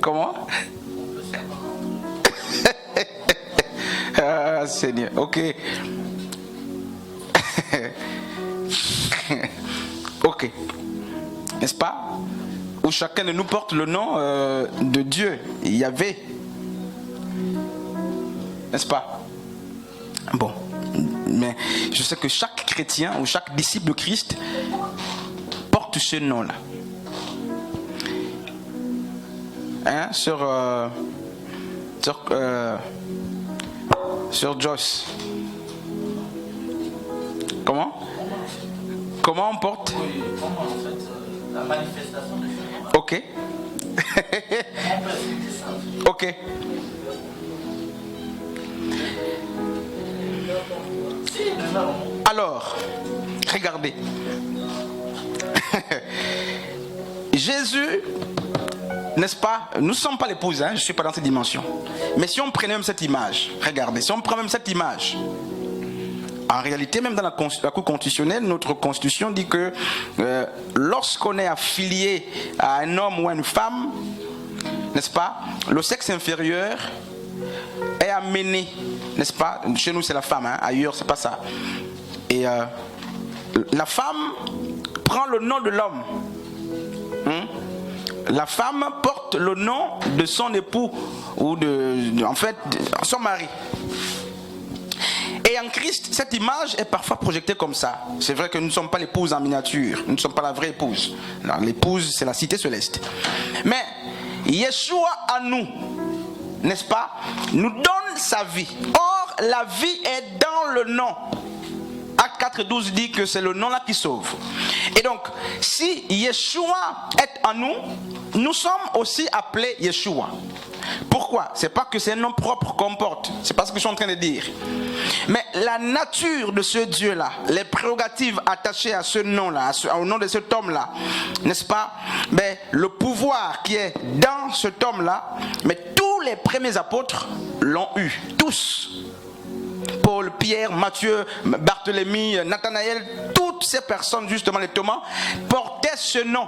Comment? Ah, Seigneur, ok. Ok. N'est-ce pas? Où chacun de nous porte le nom de Dieu, Yahvé. N'est-ce pas? Bon. Mais je sais que chaque chrétien ou chaque disciple de Christ porte ce nom-là. Hein? Sur Joyce. Comment on porte? Oui, comment en fait la manifestation de ce nom. Ok. Ok. Alors, regardez. Jésus, n'est-ce pas? Nous ne sommes pas l'épouse, hein? Je ne suis pas dans cette dimension. Mais si on prenait même cette image, regardez, si on prend même cette image, en réalité, même dans la Cour constitutionnelle, notre constitution dit que lorsqu'on est affilié à un homme ou à une femme, n'est-ce pas, le sexe inférieur est amené, n'est-ce pas, chez nous c'est la femme, hein, ailleurs c'est pas ça. Et la femme prend le nom de l'homme. La femme porte le nom de son époux ou en fait, son mari. Et en Christ, cette image est parfois projetée comme ça. C'est vrai que nous ne sommes pas l'épouse en miniature. Nous ne sommes pas la vraie épouse. L'épouse, c'est la cité céleste. Mais Yeshua à nous, n'est-ce pas, nous donne sa vie. Or, la vie est dans le nom. Acte 4:12 dit que c'est le nom là qui sauve. Et donc, si Yeshua est en nous, nous sommes aussi appelés Yeshua. Pourquoi? C'est pas que c'est un nom propre qu'on porte. C'est pas ce que je suis en train de dire. Mais la nature de ce Dieu-là, les prérogatives attachées à ce nom-là, au nom de cet homme-là, n'est-ce pas? Mais le pouvoir qui est dans cet homme-là, mais tous les premiers apôtres l'ont eu. Tous. Paul, Pierre, Matthieu, Barthélemy, Nathanaël, toutes ces personnes, justement les Thomas, portaient ce nom.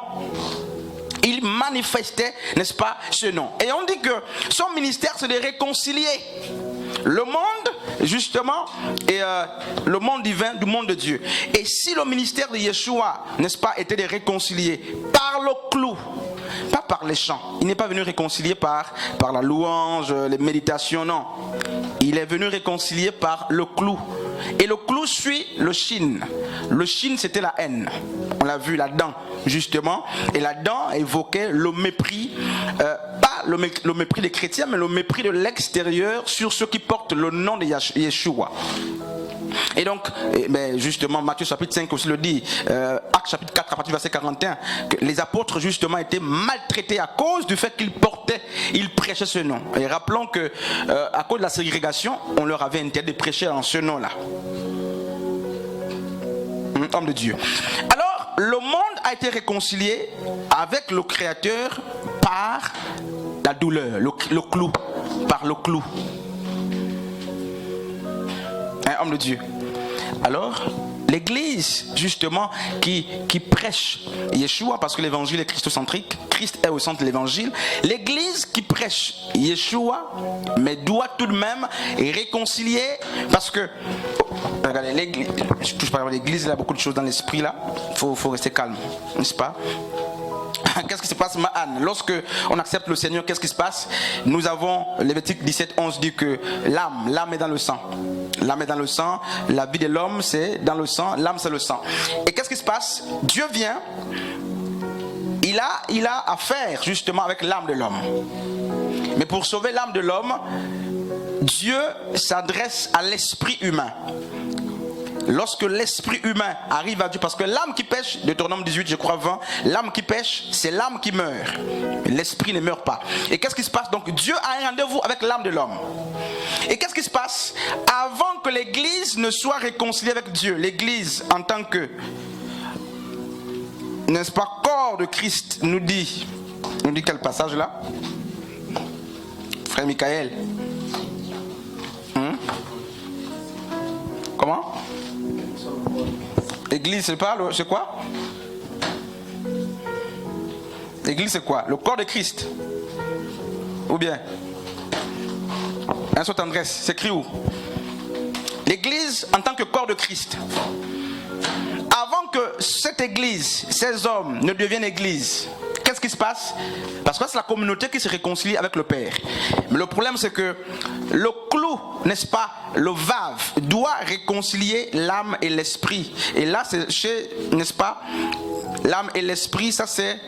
Il manifestait, n'est-ce pas, ce nom. Et on dit que son ministère, c'est de réconcilier le monde, justement, et le monde divin du monde de Dieu. Et si le ministère de Yeshua, n'est-ce pas, était de réconcilier par le clou, pas par les chants. Il n'est pas venu réconcilier par la louange, les méditations, non. Il est venu réconcilier par le clou. Et le clou suit le shin. Le shin, c'était la haine. On l'a vu, la dent, justement. Et la dent évoquait le mépris, pas le mépris des chrétiens, mais le mépris de l'extérieur sur ceux qui portent le nom de Yeshua. Et donc, justement, Matthieu chapitre 5 aussi le dit, Acte chapitre 4 à partir du verset 41, que les apôtres justement étaient maltraités à cause du fait ils prêchaient ce nom. Et rappelons que à cause de la ségrégation, on leur avait interdit de prêcher en ce nom-là. Homme de Dieu. Alors, le monde a été réconcilié avec le Créateur par la douleur, le clou, par le clou. Homme de Dieu. Alors, l'église, justement, qui prêche Yeshua, parce que l'évangile est christocentrique, Christ est au centre de l'évangile, l'église qui prêche Yeshua, mais doit tout de même réconcilier, parce que, regardez, l'église, je touche pas à l'église, il y a beaucoup de choses dans l'esprit là, il faut rester calme, n'est-ce pas? Qu'est-ce qui se passe, Ma'an? Lorsque on accepte le Seigneur, qu'est-ce qui se passe? Nous avons, Lévitique 17:11 dit que l'âme est dans le sang. L'âme est dans le sang, la vie de l'homme c'est dans le sang, l'âme c'est le sang. Et qu'est-ce qui se passe? Dieu vient, il a affaire justement avec l'âme de l'homme. Mais pour sauver l'âme de l'homme, Dieu s'adresse à l'esprit humain. Lorsque l'esprit humain arrive à Dieu, parce que l'âme qui pêche, Deutéronome 18, je crois 20, l'âme qui pêche, c'est l'âme qui meurt. L'esprit ne meurt pas. Et qu'est-ce qui se passe? Donc Dieu a un rendez-vous avec l'âme de l'homme. Et qu'est-ce qui se passe? Avant que l'église ne soit réconciliée avec Dieu, l'église en tant que, n'est-ce pas, corps de Christ, nous dit quel passage là? Frère Michael. Comment? L'église, c'est quoi? L'église, c'est quoi? Le corps de Christ. Ou bien 1 tendresse, c'est écrit où? L'église en tant que corps de Christ. Avant que cette église, ces hommes ne deviennent église, qu'est-ce qui se passe? Parce que c'est la communauté qui se réconcilie avec le Père. Mais le problème c'est que le clou, n'est-ce pas, le vave, doit réconcilier l'âme et l'esprit. Et là c'est chez, n'est-ce pas, l'âme et l'esprit, ça c'est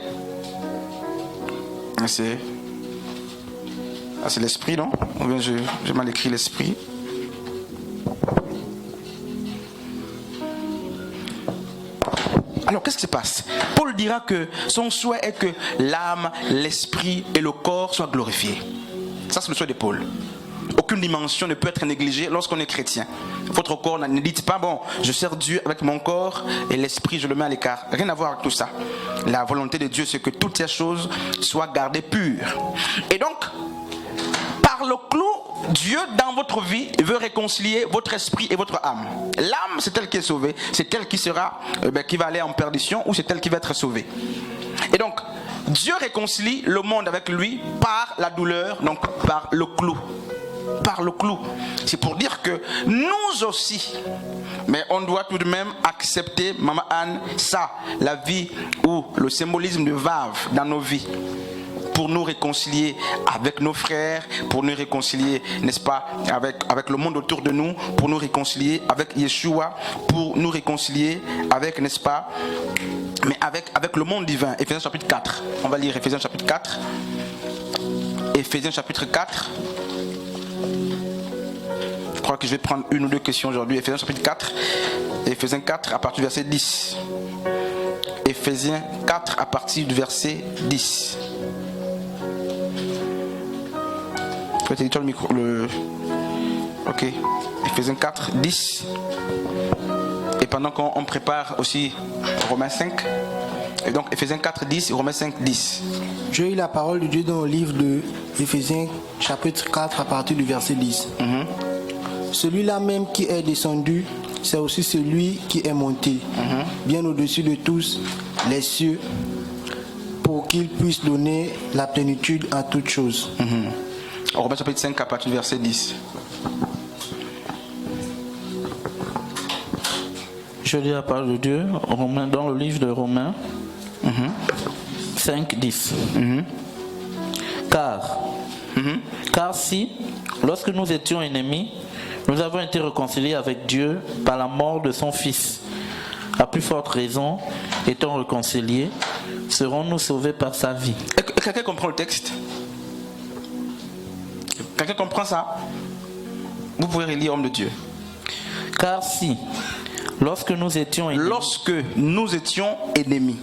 l'esprit, non? Ou bien j'ai mal écrit l'esprit. Alors qu'est-ce qui se passe? Paul dira que son souhait est que l'âme, l'esprit et le corps soient glorifiés. Ça c'est le souhait de Paul. Aucune dimension ne peut être négligée lorsqu'on est chrétien. Votre corps, ne dites pas, bon, je sers Dieu avec mon corps et l'esprit, je le mets à l'écart. Rien à voir avec tout ça. La volonté de Dieu, c'est que toutes ces choses soient gardées pures. Et donc, par le clou, Dieu dans votre vie veut réconcilier votre esprit et votre âme. L'âme, c'est elle qui est sauvée, c'est elle qui sera, qui va aller en perdition, ou c'est elle qui va être sauvée. Et donc, Dieu réconcilie le monde avec lui par la douleur, donc par le clou. Par le clou. C'est pour dire que nous aussi, mais on doit tout de même accepter, Maman Anne, ça, la vie ou le symbolisme de vave dans nos vies, pour nous réconcilier avec nos frères, pour nous réconcilier, n'est-ce pas, avec le monde autour de nous, pour nous réconcilier avec Yeshua, pour nous réconcilier avec, n'est-ce pas, mais avec le monde divin. Éphésiens chapitre 4. On va lire Éphésiens chapitre 4. Éphésiens chapitre 4. Je crois que je vais prendre une ou deux questions aujourd'hui. Éphésiens chapitre 4. Éphésiens 4 à partir du verset 10. Éphésiens 4 à partir du verset 10. Peut-être le micro. Ok. Éphésiens 4, 10. Et pendant qu'on prépare aussi Romains 5. Et donc Éphésiens 4, 10 et Romains 5, 10. Je lis la parole de Dieu dans le livre de Éphésiens chapitre 4 à partir du verset 10. Celui-là même qui est descendu, c'est aussi celui qui est monté, bien au-dessus de tous les cieux, pour qu'il puisse donner la plénitude à toutes choses. Romains chapitre 5 à partir du verset 10. Je lis la parole de Dieu dans le livre de Romains 5, 10. Car si, lorsque nous étions ennemis, nous avons été réconciliés avec Dieu par la mort de son Fils, à plus forte raison, étant réconciliés, serons-nous sauvés par sa vie. Quelqu'un comprend le texte? Quelqu'un comprend ça? Vous pouvez relire, homme de Dieu. Car si, lorsque nous étions ennemis,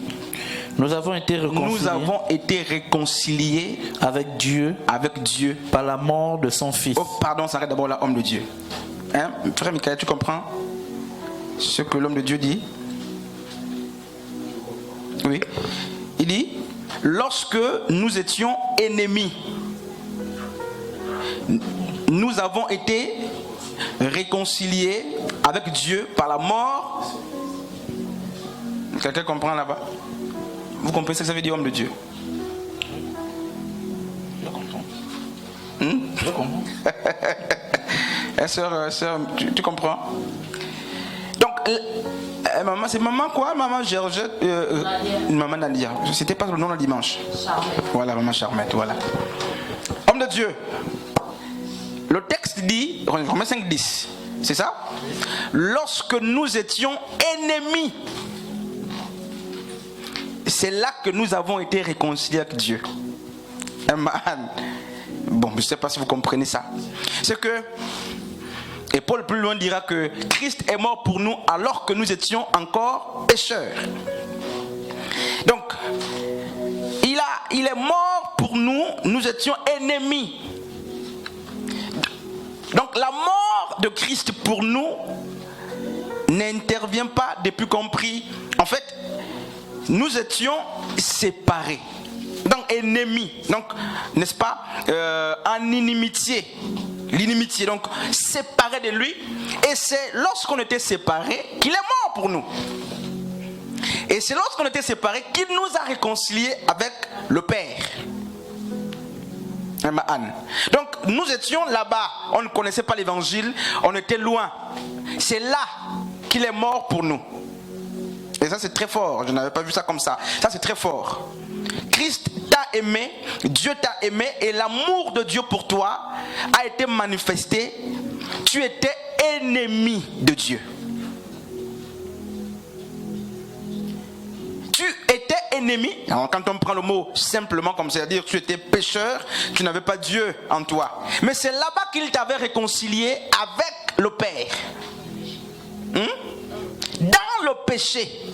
nous avons été réconciliés avec Dieu par la mort de son Fils. Oh, pardon, on s'arrête d'abord là, homme de Dieu. Hein? Frère Michael, tu comprends ce que l'homme de Dieu dit? Oui. Il dit, lorsque nous étions ennemis, nous avons été réconciliés avec Dieu par la mort. Quelqu'un comprend là-bas? Vous comprenez ce que ça veut dire, homme de Dieu? Je comprends. Je comprends. Sœur, tu comprends? Donc, maman, c'est maman quoi? Maman Georgette, maman Nadia. C'était pas le nom le dimanche. Charmette. Voilà, maman Charmette, voilà. Homme de Dieu. Le texte dit, Romains 5, 10. C'est ça? Lorsque nous étions ennemis, c'est là que nous avons été réconciliés avec Dieu. Amen. Bon, je ne sais pas si vous comprenez ça. C'est que, et Paul plus loin dira que Christ est mort pour nous alors que nous étions encore pécheurs. Donc, il est mort pour nous, nous étions ennemis. Donc la mort de Christ pour nous n'intervient pas depuis qu'on prie. En fait, nous étions séparés, donc ennemis, donc n'est-ce pas, en inimitié, l'inimitié, donc séparés de lui. Et c'est lorsqu'on était séparés qu'il est mort pour nous. Et c'est lorsqu'on était séparés qu'il nous a réconciliés avec le Père. Donc nous étions là-bas, on ne connaissait pas l'évangile, on était loin. C'est là qu'il est mort pour nous. Et ça c'est très fort, je n'avais pas vu ça comme ça. Ça c'est très fort. Christ t'a aimé, Dieu t'a aimé et l'amour de Dieu pour toi a été manifesté. Tu étais ennemi de Dieu. Tu étais ennemi. Alors, quand on prend le mot simplement comme c'est-à-dire tu étais pécheur, tu n'avais pas Dieu en toi. Mais c'est là-bas qu'il t'avait réconcilié avec le Père. Dans le péché.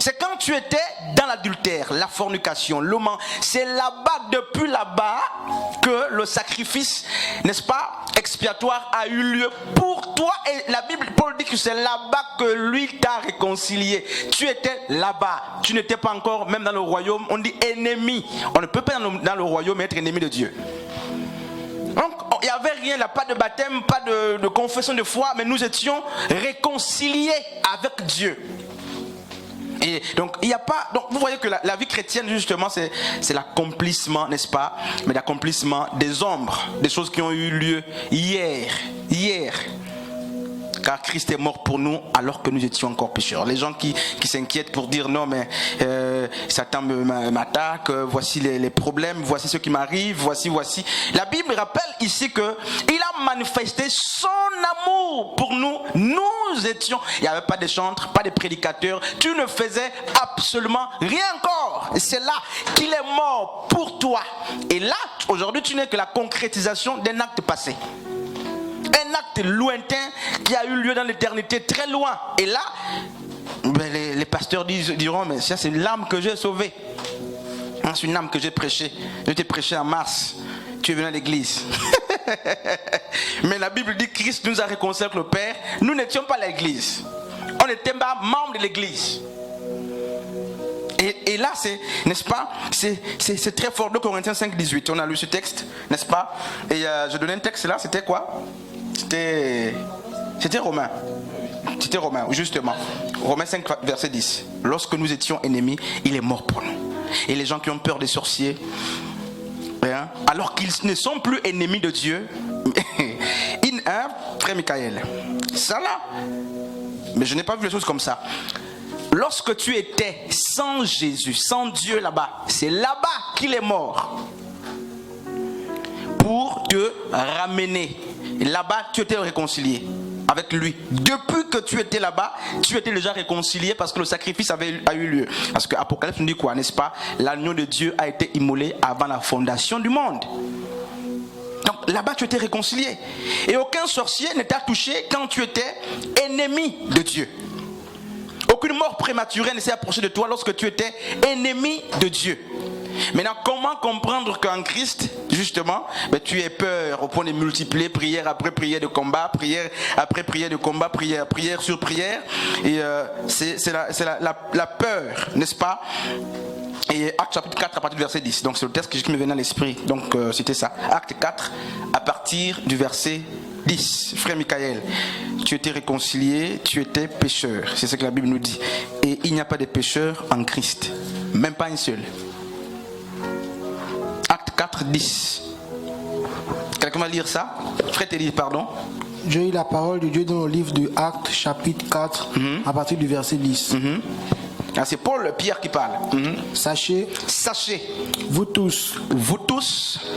C'est quand tu étais dans l'adultère, la fornication, le mensonge. C'est là-bas, depuis là-bas, que le sacrifice, n'est-ce pas, expiatoire a eu lieu pour toi. Et la Bible, Paul dit que c'est là-bas que lui t'a réconcilié. Tu étais là-bas. Tu n'étais pas encore, même dans le royaume, on dit ennemi. On ne peut pas dans le royaume être ennemi de Dieu. Donc, il n'y avait rien là, pas de baptême, pas de confession de foi, mais nous étions réconciliés avec Dieu. Et donc il n'y a pas. Donc vous voyez que la vie chrétienne justement c'est l'accomplissement, n'est-ce pas? Mais l'accomplissement des ombres, des choses qui ont eu lieu hier. Car Christ est mort pour nous alors que nous étions encore pécheurs. Les gens qui s'inquiètent pour dire non mais Satan m'attaque, voici les problèmes, voici ce qui m'arrive, voici. La Bible rappelle ici que il a manifesté son amour pour nous. Nous étions, il n'y avait pas de chantres, pas de prédicateurs, tu ne faisais absolument rien encore. Et c'est là qu'il est mort pour toi. Et là, aujourd'hui, tu n'es que la concrétisation d'un acte passé. Un acte lointain qui a eu lieu dans l'éternité, très loin. Et là, les pasteurs diront, mais ça c'est l'âme que j'ai sauvée. C'est une âme que j'ai prêchée. Je t'ai prêché en mars. Tu es venu à l'église. Mais la Bible dit que Christ nous a réconciliés avec le Père. Nous n'étions pas à l'église. On n'était pas membres de l'église. Et là, n'est-ce pas, c'est très fort. 2 Corinthiens 5, 18. On a lu ce texte, n'est-ce pas? Et je donnais un texte là, c'était quoi? C'était Romain. C'était Romain, justement. Romains 5, verset 10. Lorsque nous étions ennemis, il est mort pour nous. Et les gens qui ont peur des sorciers, alors qu'ils ne sont plus ennemis de Dieu, frère Michael, ça là, mais je n'ai pas vu les choses comme ça. Lorsque tu étais sans Jésus, sans Dieu là-bas, c'est là-bas qu'il est mort pour te ramener. Et là-bas, tu étais réconcilié avec lui. Depuis que tu étais là-bas, tu étais déjà réconcilié parce que le sacrifice a eu lieu. Parce que Apocalypse nous dit quoi, n'est-ce pas? L'agneau de Dieu a été immolé avant la fondation du monde. Donc là-bas, tu étais réconcilié. Et aucun sorcier ne t'a touché quand tu étais ennemi de Dieu. Aucune mort prématurée ne s'est approchée de toi lorsque tu étais ennemi de Dieu. Maintenant, comment comprendre qu'en Christ, justement, tu aies peur au point de multiplier prière après prière de combat, prière après prière de combat, prière sur prière. Et c'est la peur, n'est-ce pas? Et Acte chapitre 4 à partir du verset 10. Donc c'est le texte qui me venait à l'esprit. Donc c'était ça. Acte 4 à partir du verset 10. Frère Michael, tu étais réconcilié, tu étais pécheur. C'est ce que la Bible nous dit. Et il n'y a pas de pécheur en Christ. Même pas un seul. Acte 4, 10. Quelqu'un va lire ça? Frère Télé, pardon. J'ai eu la parole de Dieu dans le livre de Actes chapitre 4 à partir du verset 10. Ah, c'est Paul, Pierre qui parle. Sachez, vous tous,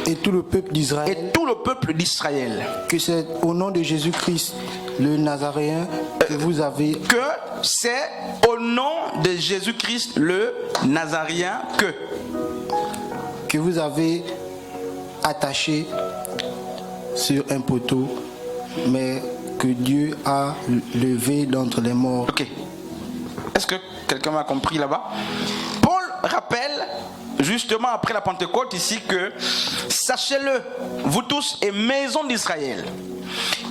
et tout le peuple d'Israël, que c'est au nom de Jésus-Christ, le Nazaréen, que vous avez. Que c'est au nom de Jésus-Christ, le Nazaréen, que vous avez attaché sur un poteau, mais que Dieu a levé d'entre les morts. Ok. Est-ce que quelqu'un m'a compris là-bas? Paul rappelle, justement après la Pentecôte ici, que sachez-le, vous tous et maison d'Israël,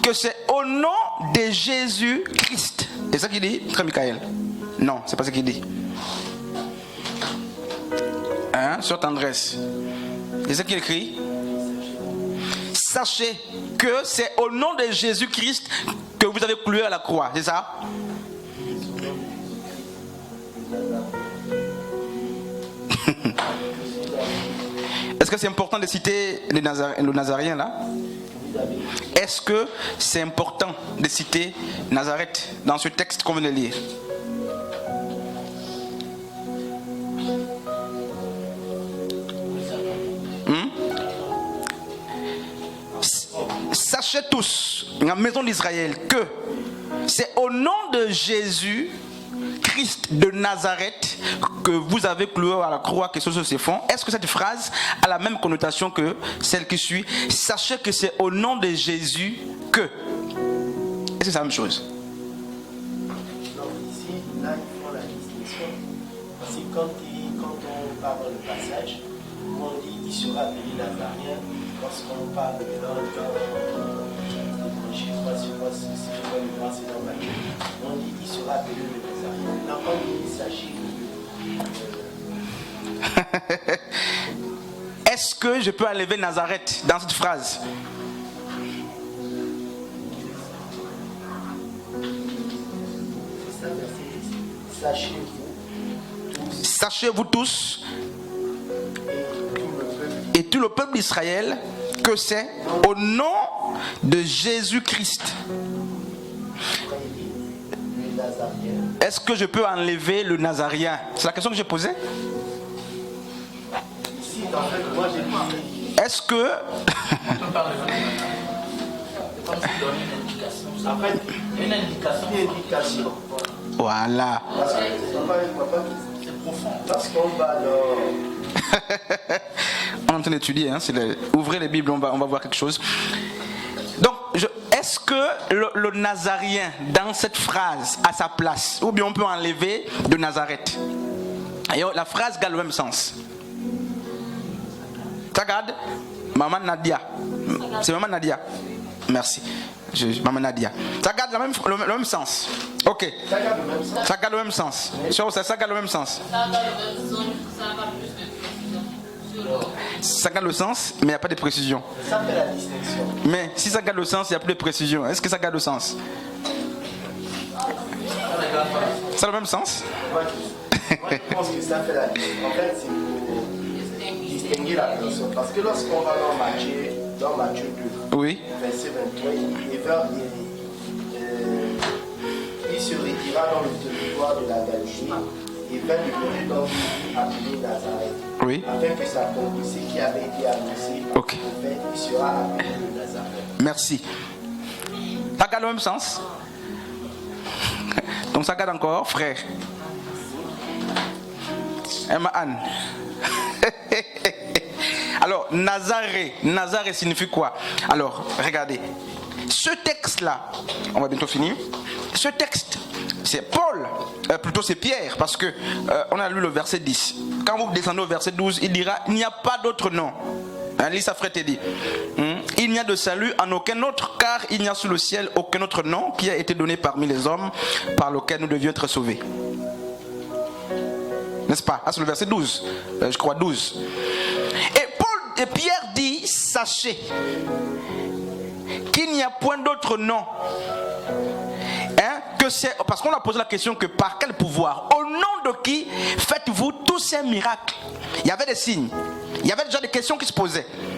que c'est au nom de Jésus-Christ. C'est ça qu'il dit, frère Michael? Non, c'est pas ce qu'il dit. Sœur Tendresse, c'est ça qu'il écrit? Sachez que c'est au nom de Jésus-Christ que vous avez cloué à la croix, c'est ça? Est-ce que c'est important de citer le Nazarien là? Est-ce que c'est important de citer Nazareth dans ce texte qu'on vient de lire? Sachez tous, dans la maison d'Israël, que c'est au nom de Jésus Christ de Nazareth que vous avez cloué à la croix que ceux se font. Est-ce que cette phrase a la même connotation que celle qui suit? Sachez que c'est au nom de Jésus que. Est-ce que c'est la même chose? Non, ici, là, ils font la distinction. Parce que quand on parle dans le passage, on dit il sera appelé Nazarien. Lorsqu'on parle dans l'évangile, c'est dans Matthieu, on dit il sera appelé le Nazarien. Maintenant, quand il s'agit de. Est-ce que je peux enlever Nazareth dans cette phrase? Sachez-vous tous et tout le peuple d'Israël que c'est au nom de Jésus-Christ. Est-ce que je peux enlever le Nazarien? C'est la question que j'ai posée. Est-ce que... Une indication. Voilà. C'est profond. Parce qu'on va on est en train d'étudier, hein, ouvrez les Bibles, on va voir quelque chose. Donc, est-ce que le Nazarien, dans cette phrase, a sa place? Ou bien on peut enlever de Nazareth? Et la phrase garde le même sens. Ça garde Maman Nadia. C'est Maman Nadia. Merci. Maman Nadia. Ça garde le même sens. Ok. Ça garde le même sens. Ça garde le même sens. Ça garde le sens, mais il n'y a pas de précision. Ça fait la distinction. Mais si ça garde le sens, il n'y a plus de précision. Est-ce que ça garde le sens? Ça a le même sens? Moi, je pense que ça fait la distinction. En fait, c'est pour distinguer la personne. Parce que lorsqu'on va dans Matthieu 2, oui. verset 23, il se retira dans le territoire de la Galilée et vint demeurer dans une ville appelée Nazareth. Oui. Afin que s'accomplisse ce qui avait été annoncé. Ok. Il sera appelé le Nazareth. Merci. Ça garde le même sens? Donc ça garde encore, frère. Emma Anne. Alors, Nazareth signifie quoi? Alors, regardez. Ce texte-là, on va bientôt finir. Ce texte, c'est Paul, plutôt c'est Pierre, parce que on a lu le verset 10. Quand vous descendez au verset 12, il dira, il n'y a pas d'autre nom. Lisa Fred dit, il n'y a de salut en aucun autre, car il n'y a sous le ciel aucun autre nom qui a été donné parmi les hommes par lequel nous devions être sauvés. N'est-ce pas? Ah, c'est le verset 12, je crois 12. Et Pierre dit, sachez qu'il n'y a point d'autre nom. Que c'est, parce qu'on a posé la question que par quel pouvoir, au nom de qui faites-vous tous ces miracles? Il y avait des signes, il y avait déjà des questions qui se posaient.